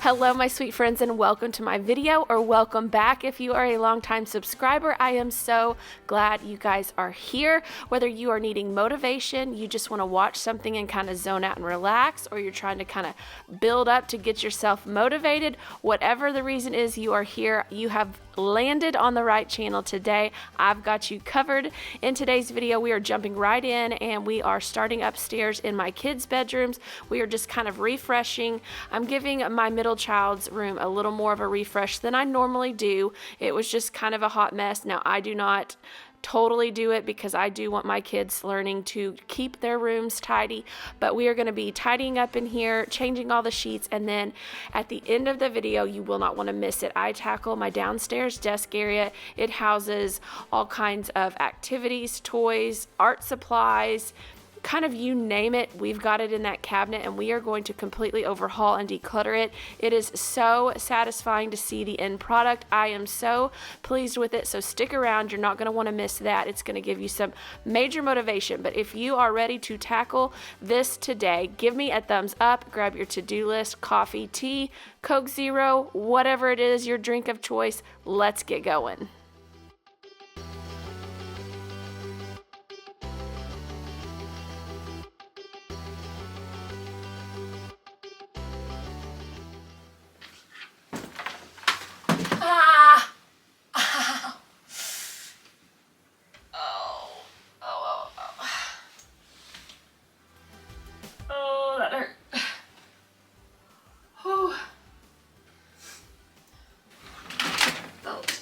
Hello, my sweet friends, and welcome to my video, or welcome back if you are a longtime subscriber. I am so glad you guys are here. Whether you are needing motivation, you just want to watch something and kind of zone out and relax, or you're trying to kind of build up to get yourself motivated, whatever the reason is you are here, you have landed on the right channel today. I've got you covered. In today's video, we are jumping right in and we are starting upstairs in my kids' bedrooms. We are just kind of refreshing. I'm giving my middle child's room a little more of a refresh than I normally do. It was just kind of a hot mess. Now, I do not totally do it because I do want my kids learning to keep their rooms tidy, but we are going to be tidying up in here, changing all the sheets, and then at the end of the video, you will not want to miss it. I tackle my downstairs desk area. It houses all kinds of activities, toys, art supplies, kind of you name it, we've got it in that cabinet, and we are going to completely overhaul and declutter it. It is so satisfying to see the end product. I am so pleased with it, so stick around. You're not going to want to miss that. It's going to give you some major motivation. But if you are ready to tackle this today, give me a thumbs up, grab your to-do list, coffee, tea, Coke Zero, whatever it is, your drink of choice. Let's get going.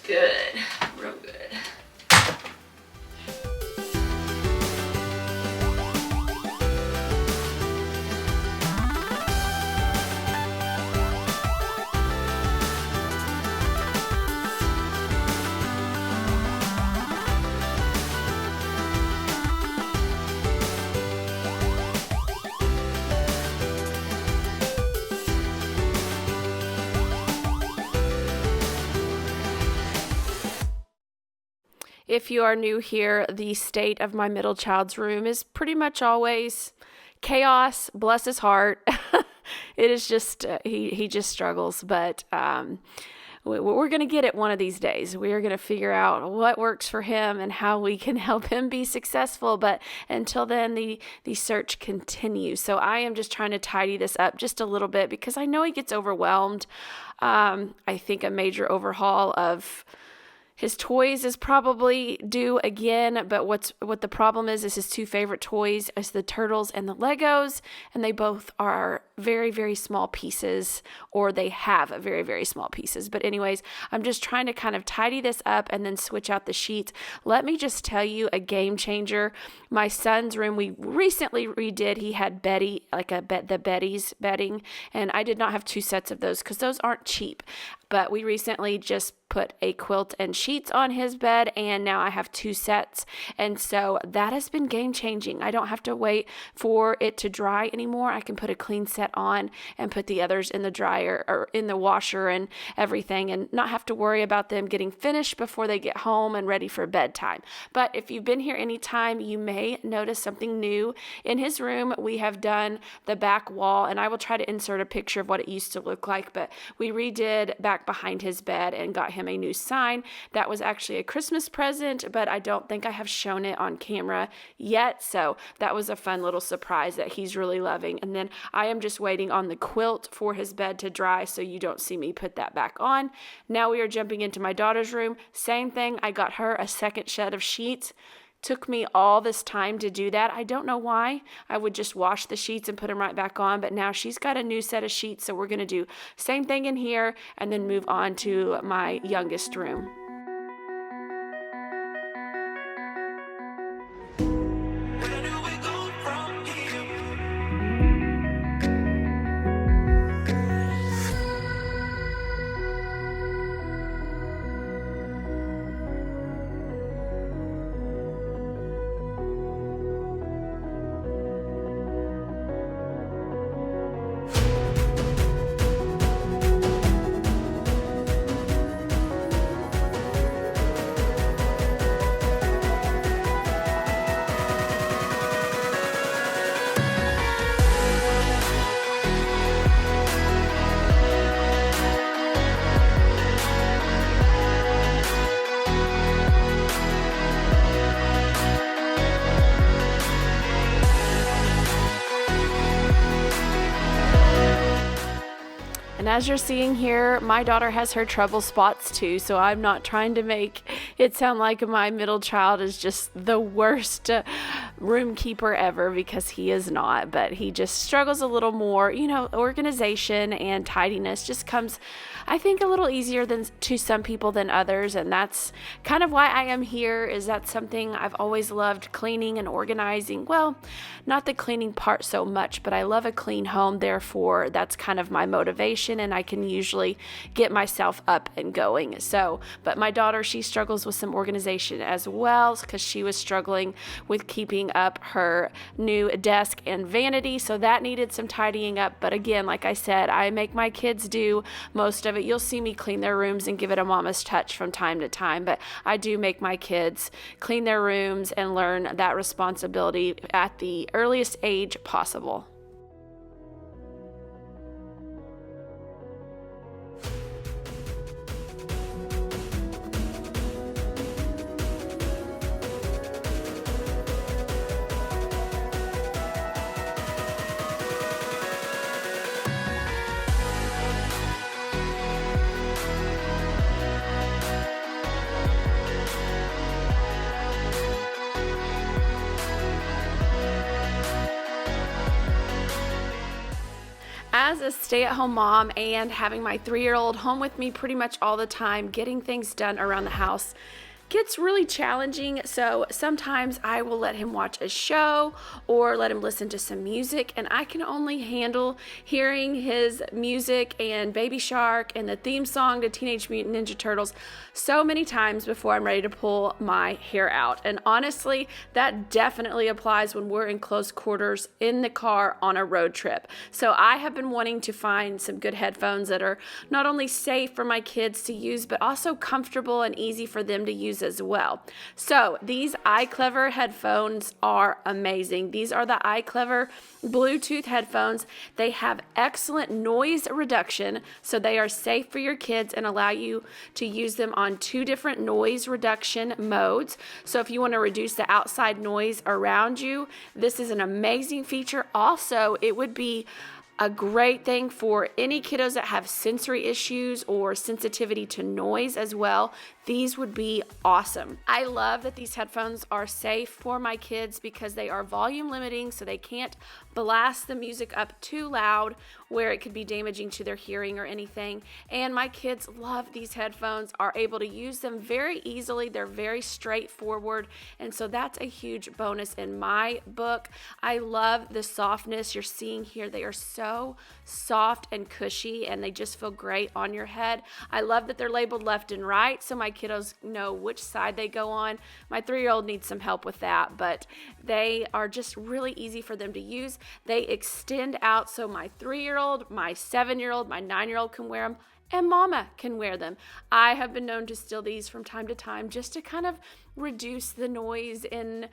Good, real good. If you are new here, the state of my middle child's room is pretty much always chaos. Bless his heart. It is just, he just struggles, but we're going to get it one of these days. We are going to figure out what works for him and how we can help him be successful. But until then, the search continues. So I am just trying to tidy this up just a little bit because I know he gets overwhelmed. I think a major overhaul of his toys is probably due again, but what the problem is his two favorite toys is the turtles and the Legos, and they both are very, very small pieces, or they have very, very small pieces. But anyways, I'm just trying to kind of tidy this up and then switch out the sheets. Let me just tell you a game changer. My son's room, we recently redid. He had Betty, the Betty's bedding, and I did not have two sets of those because those aren't cheap. But we recently just put a quilt and sheets on his bed, and now I have two sets. And so that has been game changing. I don't have to wait for it to dry anymore. I can put a clean set on and put the others in the dryer or in the washer and everything, and not have to worry about them getting finished before they get home and ready for bedtime. But if you've been here any time, you may notice something new in his room. We have done the back wall, and I will try to insert a picture of what it used to look like, but we redid back behind his bed and got him a new sign. That was actually a Christmas present, but I don't think I have shown it on camera yet. So that was a fun little surprise that he's really loving. And then I am just waiting on the quilt for his bed to dry, so you don't see me put that back on. Now we are jumping into my daughter's room. Same thing. I got her a second set of sheets. Took me all this time to do that. I don't know why. I would just wash the sheets and put them right back on, but now she's got a new set of sheets, so we're going to do same thing in here and then move on to my youngest room. And as you're seeing here, my daughter has her trouble spots too, so I'm not trying to make it sound like my middle child is just the worst room keeper ever, because he is not, but he just struggles a little more. Organization and tidiness just comes, I think, a little easier to some people than others, and that's kind of why I am here. Is that something I've always loved, cleaning and organizing. Well, not the cleaning part so much, but I love a clean home, therefore that's kind of my motivation, and I can usually get myself up and going. But my daughter, she struggles with some organization as well, because she was struggling with keeping up her new desk and vanity, so that needed some tidying up. But again, like I said, I make my kids do most of it. You'll see me clean their rooms and give it a mama's touch from time to time, but I do make my kids clean their rooms and learn that responsibility at the earliest age possible. As a stay-at-home mom and having my 3-year-old home with me pretty much all the time, getting things done around the house gets really challenging. So sometimes I will let him watch a show or let him listen to some music, and I can only handle hearing his music and Baby Shark and the theme song to Teenage Mutant Ninja Turtles so many times before I'm ready to pull my hair out. And honestly, that definitely applies when we're in close quarters in the car on a road trip. So I have been wanting to find some good headphones that are not only safe for my kids to use, but also comfortable and easy for them to use as well. So these iCLEVER headphones are amazing. These are the iCLEVER Bluetooth headphones. They have excellent noise reduction, so they are safe for your kids and allow you to use them on 2 different noise reduction modes. So if you want to reduce the outside noise around you, this is an amazing feature. Also, it would be a great thing for any kiddos that have sensory issues or sensitivity to noise as well. These would be awesome. I love that these headphones are safe for my kids because they are volume limiting, so they can't blast the music up too loud where it could be damaging to their hearing or anything. And my kids love these headphones, are able to use them very easily. They're very straightforward, and so that's a huge bonus in my book. I love the softness you're seeing here. They are so soft and cushy, and they just feel great on your head. I love that they're labeled left and right, so my kiddos know which side they go on. My 3-year-old needs some help with that, but they are just really easy for them to use. They extend out, so my 3-year-old, my 7-year-old, my 9-year-old can wear them, and mama can wear them. I have been known to steal these from time to time just to kind of reduce the noise in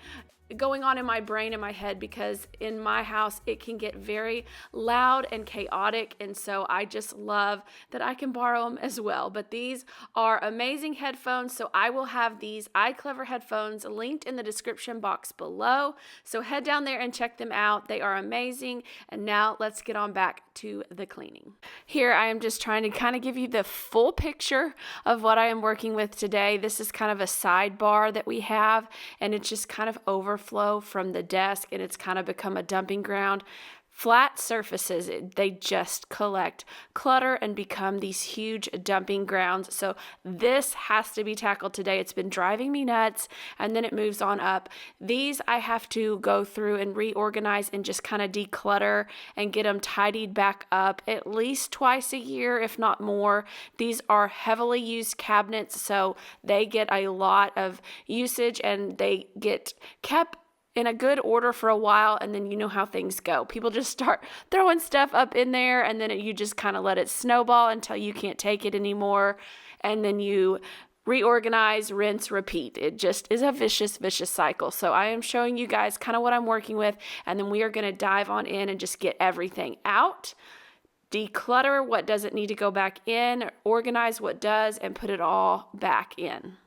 going on in my brain and my head, because in my house it can get very loud and chaotic, and so I just love that I can borrow them as well. But these are amazing headphones, so I will have these iCLEVER headphones linked in the description box below, so head down there and check them out. They are amazing. And now let's get on back to the cleaning. Here I am just trying to kind of give you the full picture of what I am working with today. This is kind of a sidebar that we have, and it's just kind of overflow from the desk, and it's kind of become a dumping ground. Flat surfaces, they just collect clutter and become these huge dumping grounds. So this has to be tackled today. It's been driving me nuts, and then it moves on up. These I have to go through and reorganize and just kind of declutter and get them tidied back up at least twice a year, if not more. These are heavily used cabinets, so they get a lot of usage, and they get kept in a good order for a while, and then you know how things go. People just start throwing stuff up in there, and then you just kind of let it snowball until you can't take it anymore, and then you reorganize, rinse, repeat. It just is a vicious cycle. So I am showing you guys kind of what I'm working with, and then we are going to dive on in and just get everything out, declutter what doesn't need to go back in, organize what does, and put it all back in.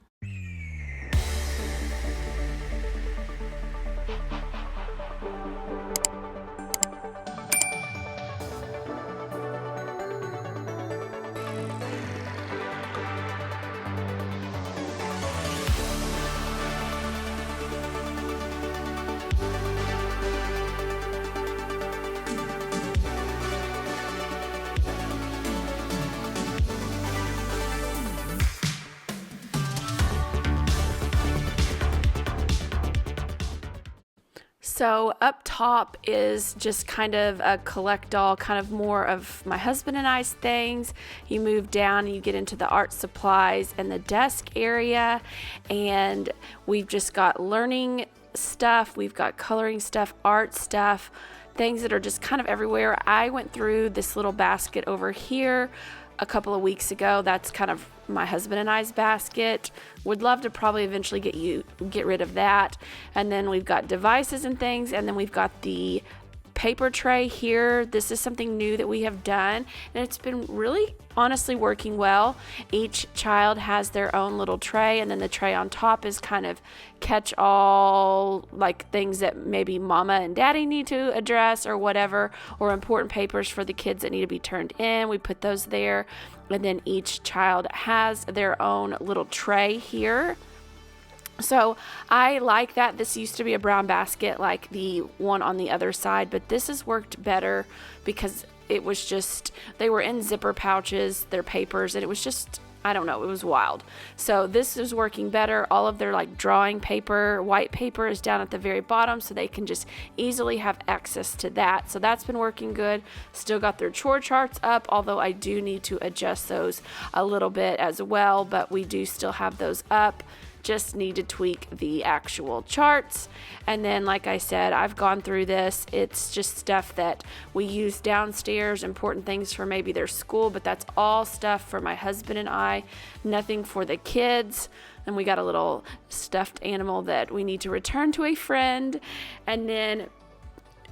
So up top is just kind of a collect all, kind of more of my husband and I's things. You move down and you get into the art supplies and the desk area, and we've just got learning stuff, we've got coloring stuff, art stuff, things that are just kind of everywhere. I went through this little basket over here a couple of weeks ago. That's kind of my husband and I's basket. Would love to probably eventually get rid of that. And then we've got devices and things, and then we've got the paper tray here. This is something new that we have done, and it's been really honestly working well. Each child has their own little tray, and then the tray on top is kind of catch all, like things that maybe mama and daddy need to address or whatever, or important papers for the kids that need to be turned in. We put those there, and then each child has their own little tray here. So I like that. This used to be a brown basket like the one on the other side, but this has worked better because it was just, they were in zipper pouches, their papers, and it was just, I don't know, it was wild. So this is working better. All of their like drawing paper, white paper is down at the very bottom, so they can just easily have access to that. So that's been working good. Still got their chore charts up, although I do need to adjust those a little bit as well, but we do still have those up. Just need to tweak the actual charts. And then, like I said, I've gone through this. It's just stuff that we use downstairs, important things for maybe their school, but that's all stuff for my husband and I, nothing for the kids. And we got a little stuffed animal that we need to return to a friend. And then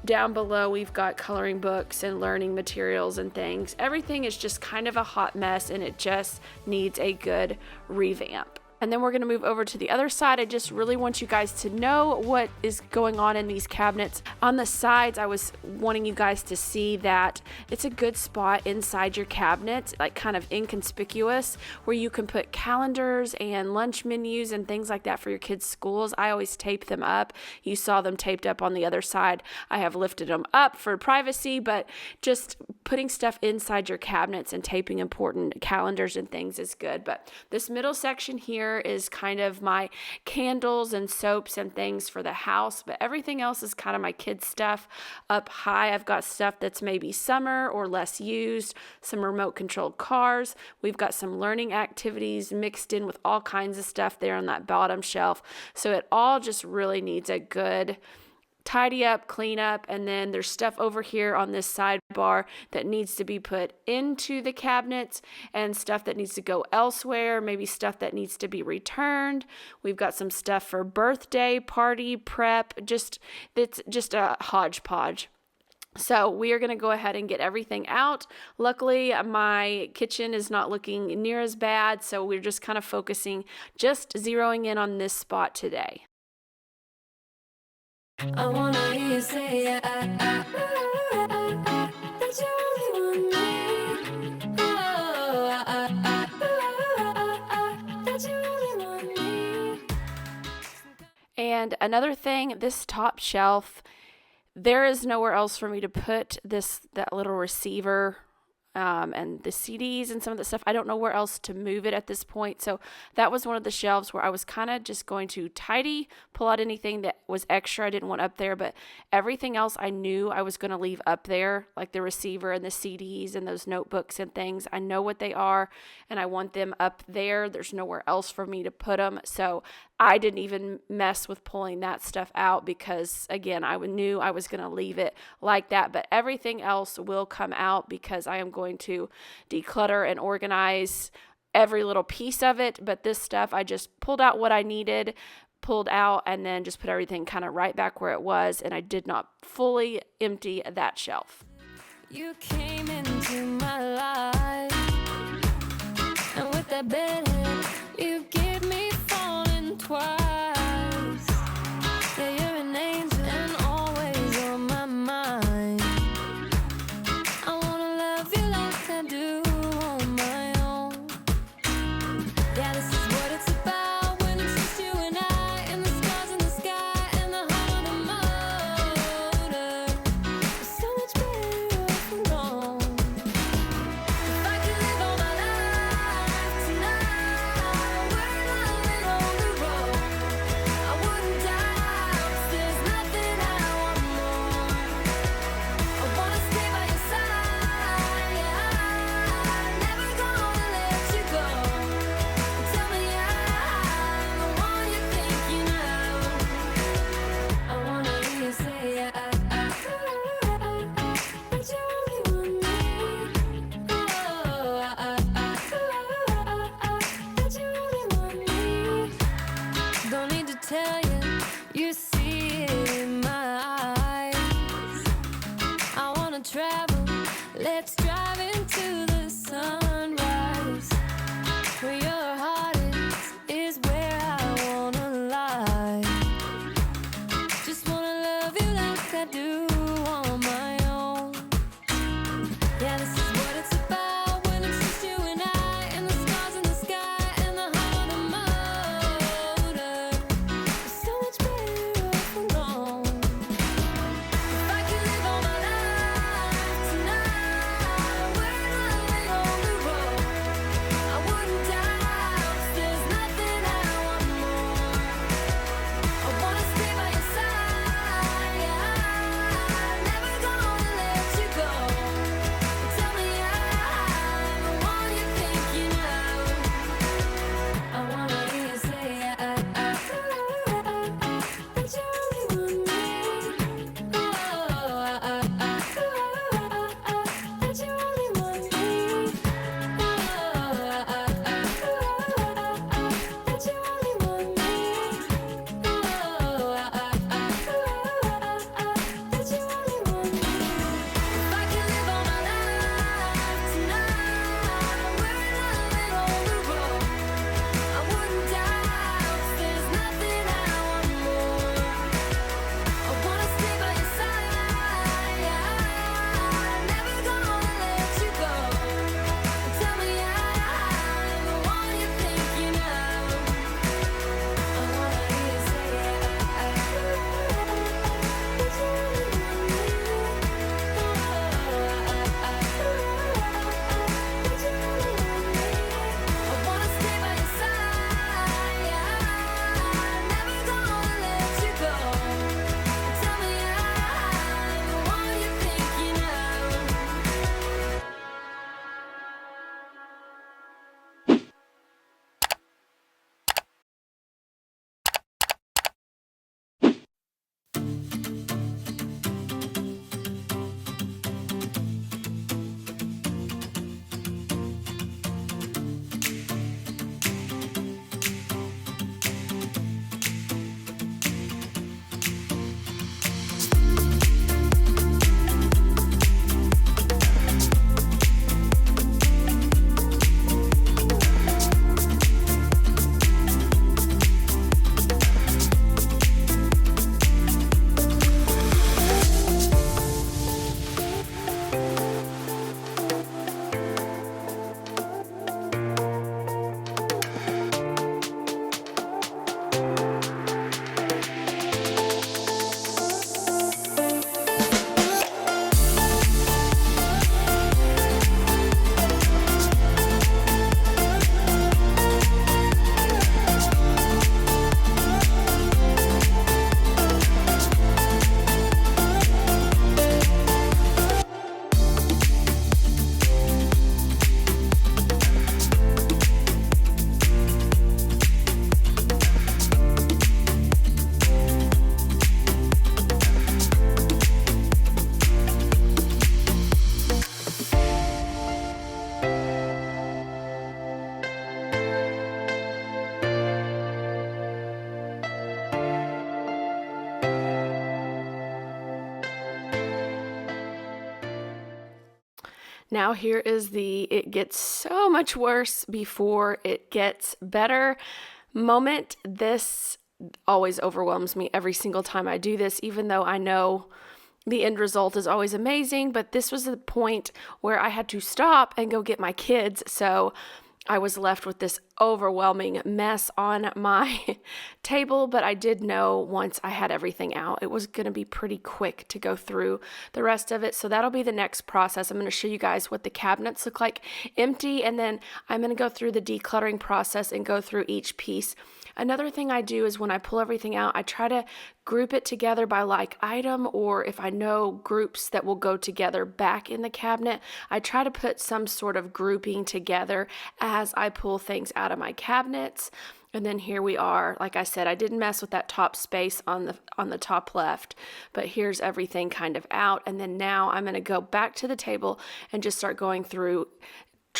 down below, we've got coloring books and learning materials and things. Everything is just kind of a hot mess, and it just needs a good revamp. And then we're going to move over to the other side. I just really want you guys to know what is going on in these cabinets. On the sides, I was wanting you guys to see that it's a good spot inside your cabinet, like kind of inconspicuous, where you can put calendars and lunch menus and things like that for your kids' schools. I always tape them up. You saw them taped up on the other side. I have lifted them up for privacy, but just putting stuff inside your cabinets and taping important calendars and things is good. But this middle section here is kind of my candles and soaps and things for the house, but everything else is kind of my kids' stuff. Up high, I've got stuff that's maybe summer or less used, some remote controlled cars. We've got some learning activities mixed in with all kinds of stuff there on that bottom shelf. So it all just really needs a good tidy up, clean up, and then there's stuff over here on this sidebar that needs to be put into the cabinets and stuff that needs to go elsewhere, maybe stuff that needs to be returned. We've got some stuff for birthday, party, prep, it's just a hodgepodge. So we are going to go ahead and get everything out. Luckily, my kitchen is not looking near as bad, so we're just kind of focusing, just zeroing in on this spot today. I wanna hear you say that you only want me. That you only want me. And another thing, this top shelf, there is nowhere else for me to put that little receiver and the CDs and some of the stuff. I don't know where else to move it at this point. So that was one of the shelves where I was kind of just going to pull out anything that was extra I didn't want up there, but everything else I knew I was going to leave up there, like the receiver and the CDs and those notebooks and things. I know what they are, and I want them up there. There's nowhere else for me to put them. So I didn't even mess with pulling that stuff out because, again, I knew I was going to leave it like that. But everything else will come out because I am going to declutter and organize every little piece of it. But this stuff, I just pulled out what I needed, pulled out, and then just put everything kind of right back where it was. And I did not fully empty that shelf. You came into my life, and with that bedhead, you give me falling twice. Yeah, you're an angel and always on my mind. I wanna love you like I do on my own. Yeah, this is what it's about when it's just you and I, and the stars in the sky and the heart on the motor. It's so much better off alone. If I could live all my life tonight, we're loving on the road. travel. Let's drive into the sunrise. Where your heart is where I wanna lie. Just wanna love you like I do on my own. Yeah, this is what it's about when it's just you and I, and the stars in the sky and the heart on the motor. It's so much better off alone. If I could live all my life tonight, we're living on the road. I wouldn't die, 'cause there's nothing I want more. I wanna stay by your side, I'm never gonna let you go. Tell me I'm the one you're thinking of. I wanna hear you say that you only want me. Oh, that you only want me. Oh, that you only want me. That you only want me. If I could live all my life tonight, we're living on the road. I wouldn't die, 'cause there's nothing I want more. I wanna stay by your side, I'm never gonna let you go. Tell me I'm the one you're thinking of. I wanna hear you say that you only want me. That you only want me. I wanna stay by your side, I'm never gonna let you go. Tell me I'm the one you're thinking of. Now here is it gets so much worse before it gets better moment. This always overwhelms me every single time I do this, even though I know the end result is always amazing. But this was the point where I had to stop and go get my kids. So I was left with this overwhelming mess on my table, but I did know once I had everything out, it was going to be pretty quick to go through the rest of it. So that'll be the next process. I'm going to show you guys what the cabinets look like empty, and then I'm going to go through the decluttering process and go through each piece. Another thing I do is when I pull everything out, I try to group it together by like item, or if I know groups that will go together back in the cabinet, I try to put some sort of grouping together as I pull things out of my cabinets. And then here we are. Like I said, I didn't mess with that top space on the top left, but here's everything kind of out. And then now I'm going to go back to the table and just start going through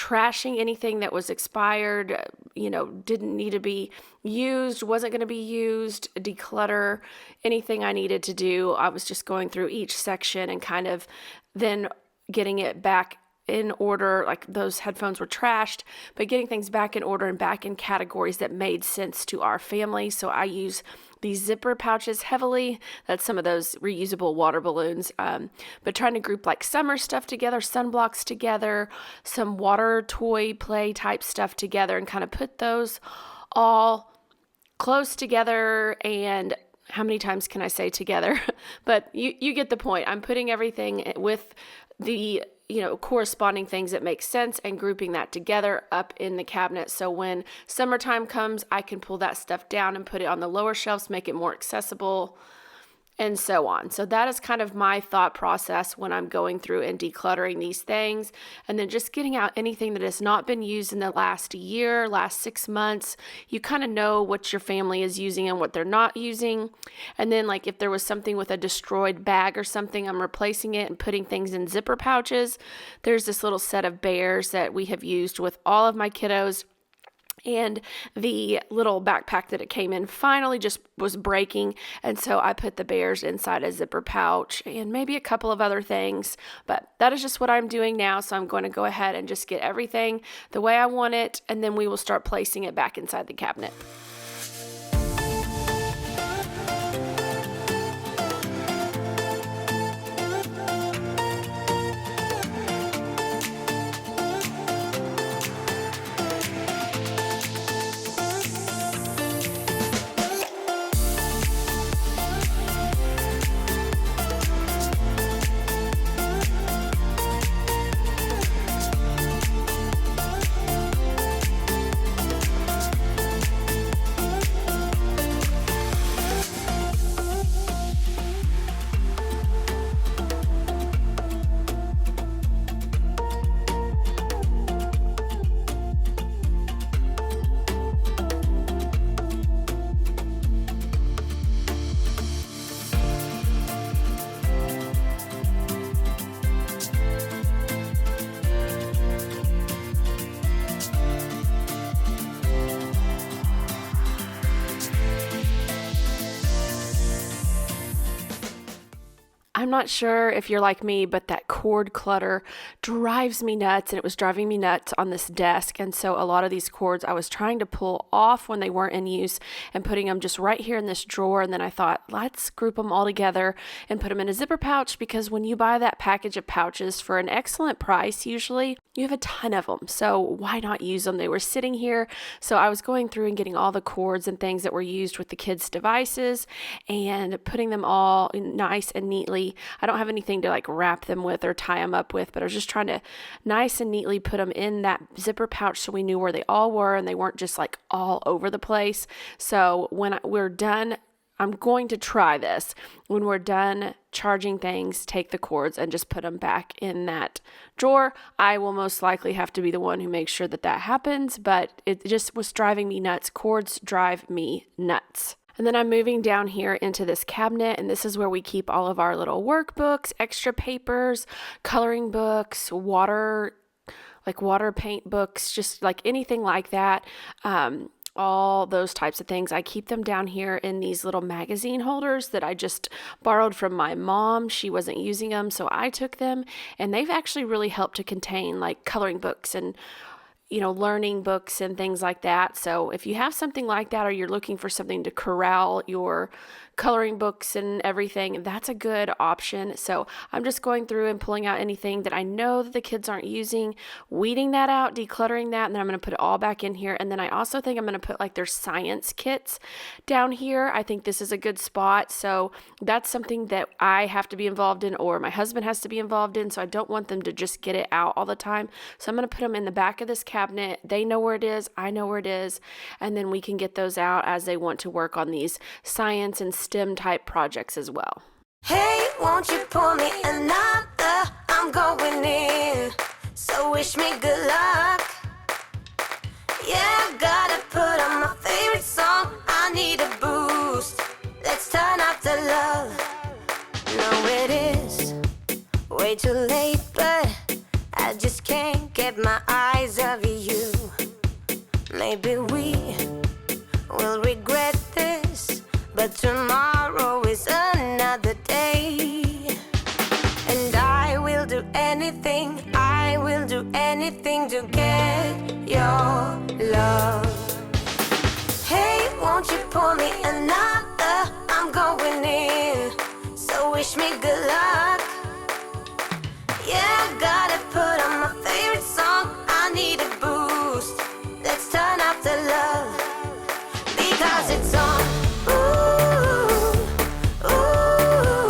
trashing anything that was expired, didn't need to be used, wasn't going to be used, declutter anything I needed to do. I was just going through each section and kind of then getting it back in order. Like those headphones were trashed, but getting things back in order and back in categories that made sense to our family. So I use these zipper pouches heavily. That's some of those reusable water balloons. But trying to group like summer stuff together, sunblocks together, some water toy play type stuff together, and kind of put those all close together. And how many times can I say together? But you get the point. I'm putting everything with the corresponding things that make sense and grouping that together up in the cabinet. So when summertime comes, I can pull that stuff down and put it on the lower shelves, make it more accessible, and so on. So that is kind of my thought process when I'm going through and decluttering these things, and then just getting out anything that has not been used in the last year, last 6 months. You kind of know what your family is using and what they're not using. And then like if there was something with a destroyed bag or something, I'm replacing it and putting things in zipper pouches. There's this little set of bears that we have used with all of my kiddos. And the little backpack that it came in finally just was breaking. And so I put the bears inside a zipper pouch and maybe a couple of other things. But that is just what I'm doing now. So I'm going to go ahead and just get everything the way I want it. And then we will start placing it back inside the cabinet. I'm not sure if you're like me, but that cord clutter drives me nuts, and it was driving me nuts on this desk. And so a lot of these cords I was trying to pull off when they weren't in use and putting them just right here in this drawer. And then I thought, let's group them all together and put them in a zipper pouch, because when you buy that package of pouches for an excellent price, usually you have a ton of them. So why not use them? They were sitting here. So I was going through and getting all the cords and things that were used with the kids' devices and putting them all nice and neatly. I don't have anything to like wrap them with or tie them up with, but I was just trying to nice and neatly put them in that zipper pouch so we knew where they all were and they weren't just like all over the place. So when we're done, I'm going to try this. When we're done charging things, take the cords and just put them back in that drawer. I will most likely have to be the one who makes sure that that happens, but it just was driving me nuts. Cords drive me nuts. And then I'm moving down here into this cabinet, and this is where we keep all of our little workbooks, extra papers, coloring books, water paint books, just like anything like that. All those types of things. I keep them down here in these little magazine holders that I just borrowed from my mom. She wasn't using them, so I took them, and they've actually really helped to contain like coloring books and learning books and things like that. So if you have something like that, or you're looking for something to corral your coloring books and everything, that's a good option. So I'm just going through and pulling out anything that I know that the kids aren't using, weeding that out, decluttering that, and then I'm going to put it all back in here. And then I also think I'm going to put like their science kits down here. I think this is a good spot. So that's something that I have to be involved in, or my husband has to be involved in. So I don't want them to just get it out all the time. So I'm going to put them in the back of this cabinet. They know where it is. I know where it is. And then we can get those out as they want to work on these science and STEM type projects as well. Hey, won't you pour me another? I'm going in, so wish me good luck. Yeah, I gotta put on my favorite song. I need a boost. Let's turn up the love. No, it is way too late, but at I just can't get my eyes off you. Maybe we will regret this, but tomorrow is another day. And I will do anything to get your love. Hey, won't you pour me another? I'm going in, so wish me good luck. Yeah, gotta put on my favorite song. I need a boost. Let's turn up the love, because it's on. Ooh, ooh,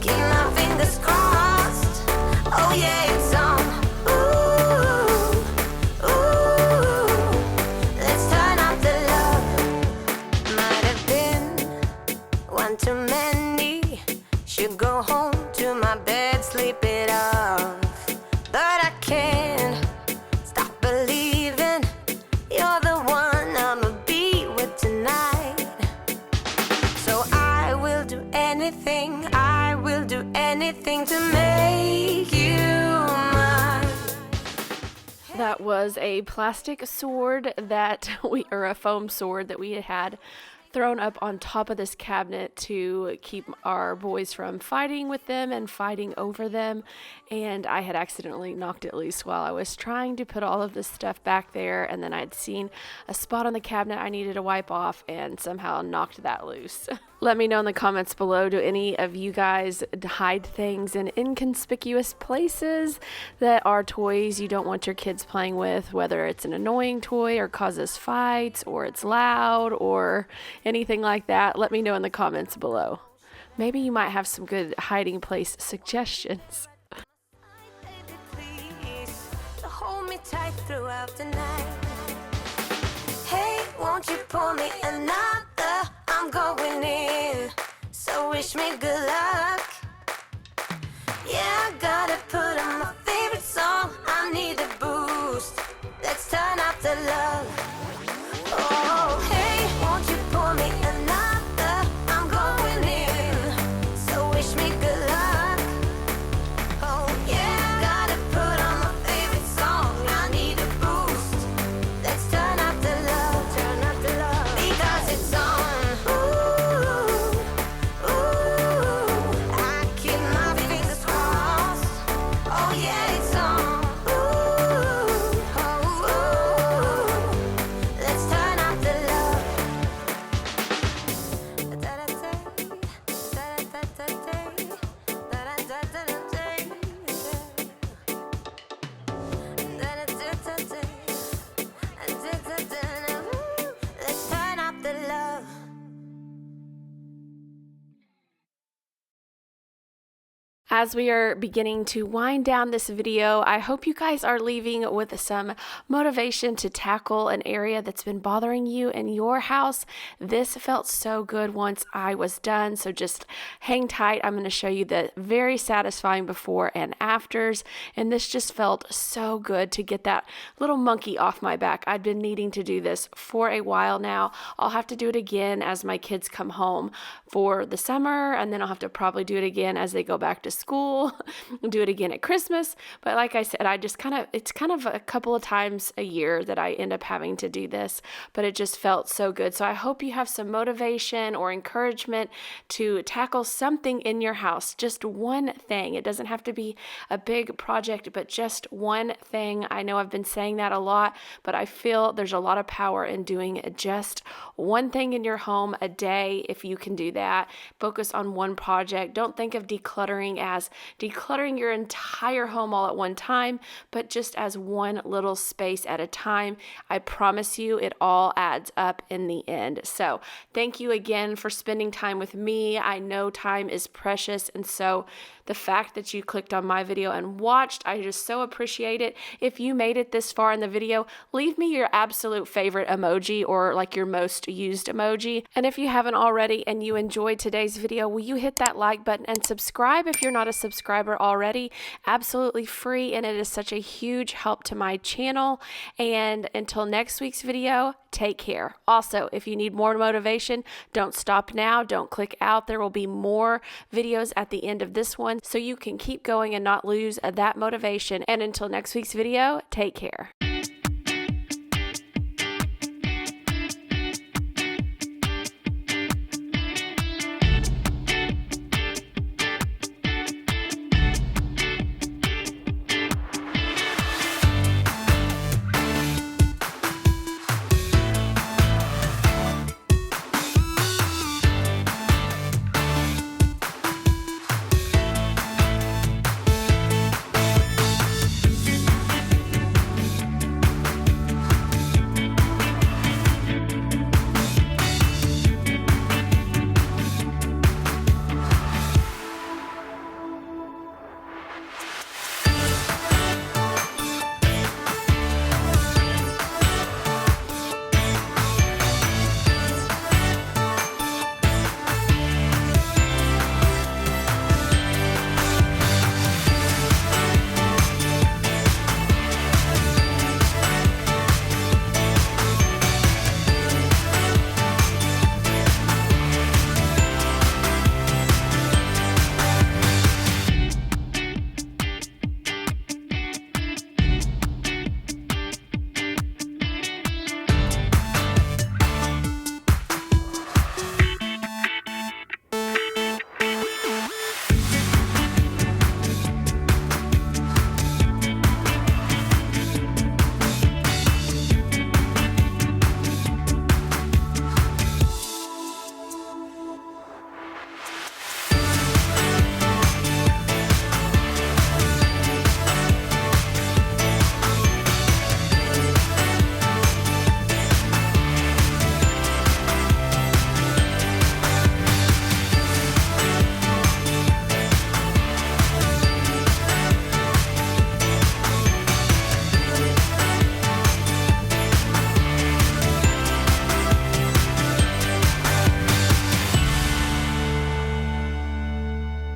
keep my fingers crossed. Oh yeah, it's on. Ooh, ooh, let's turn up the love. Might have been one too many. Should go home to my bed, sleep it off. But I can't stop believing you're the one I'ma be with tonight. So I will do anything to make you mine. That was a plastic sword or a foam sword that we had thrown up on top of this cabinet to keep our boys from fighting with them and fighting over them. And I had accidentally knocked it loose while I was trying to put all of this stuff back there. And then I'd seen a spot on the cabinet I needed to wipe off and somehow knocked that loose. Let me know in the comments below, do any of you guys hide things in inconspicuous places that are toys you don't want your kids playing with, whether it's an annoying toy or causes fights or it's loud or anything like that? Let me know in the comments below. Maybe you might have some good hiding place suggestions. Baby, please, hold me tight throughout the night. Hey, won't you pour me another? I'm going in, so wish me good luck. Yeah, I gotta put on my favorite song. I need a boost. Let's turn up the love. Oh, hey, won't you pour me another? I'm going in, so wish me good luck. Oh, yeah, gotta put on my favorite song. I need a boost. Let's turn up the love, because it's on. Ooh, ooh, I keep my fingers crossed. Oh, yeah, it's on. Ooh, oh, ooh, let's turn up the love. Let's turn up the love. As we are beginning to wind down this video, I hope you guys are leaving with some motivation to tackle an area that's been bothering you in your house. This felt so good once I was done, so just hang tight. I'm going to show you the very satisfying before and afters, and this just felt so good to get that little monkey off my back. I've been needing to do this for a while now. I'll have to do it again as my kids come home for the summer, and then I'll have to probably do it again as they go back to school, do it again at Christmas. But like I said, it's kind of a couple of times a year that I end up having to do this, but it just felt so good. So I hope you have some motivation or encouragement to tackle something in your house, just one thing. It doesn't have to be a big project, but just one thing. I know I've been saying that a lot, but I feel there's a lot of power in doing just one thing in your home a day. If you can do that, focus on one project. Don't think of decluttering as decluttering your entire home all at one time, but just as one little space at a time. I promise you it all adds up in the end. So thank you again for spending time with me. I know time is precious, and so the fact that you clicked on my video and watched, I just so appreciate it. If you made it this far in the video, leave me your absolute favorite emoji or like your most used emoji. And if you haven't already and you enjoyed today's video, will you hit that like button and subscribe if you're not a subscriber already? Absolutely free, and it is such a huge help to my channel. And until next week's video, take care. Also, if you need more motivation, don't stop now. Don't click out. There will be more videos at the end of this one. so you can keep going and not lose that motivation. And until next week's video, take care.